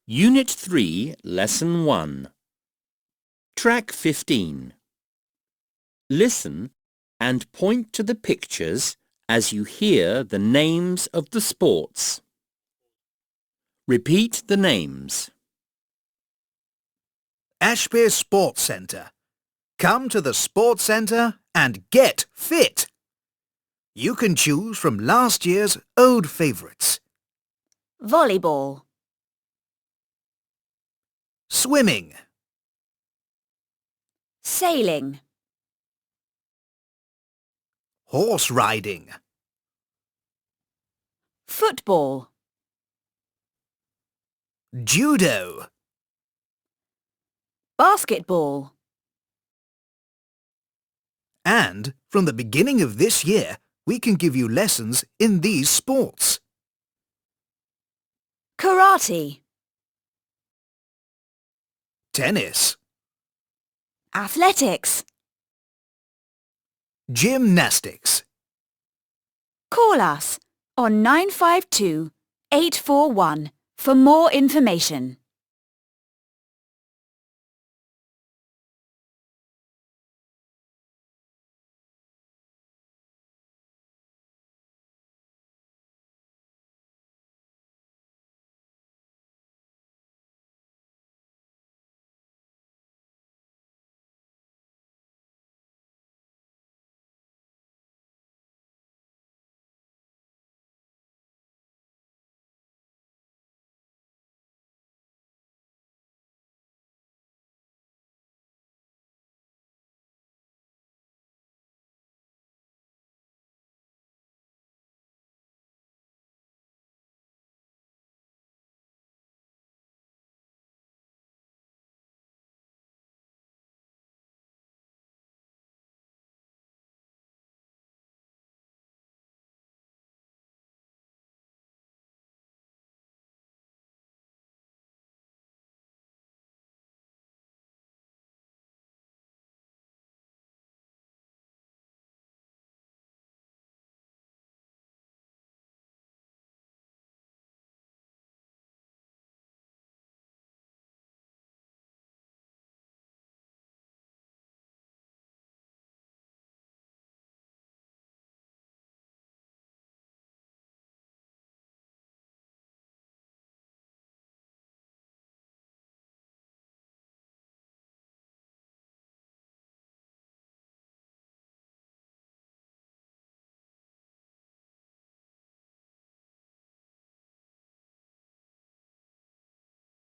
Unit 3, Lesson 1. Track 15. Listen and point to the pictures as you hear the names of the sports. Repeat the names. Ashby Sports Centre. Come to the Sports Centre and get fit. You can choose from last year's old favourites. Volleyball, Swimming, sailing, horse riding, football, judo, basketball, and from the beginning of this year we can give you lessons in these sports. karate, Tennis, athletics. gymnastics. Call us on 952 841 for more information.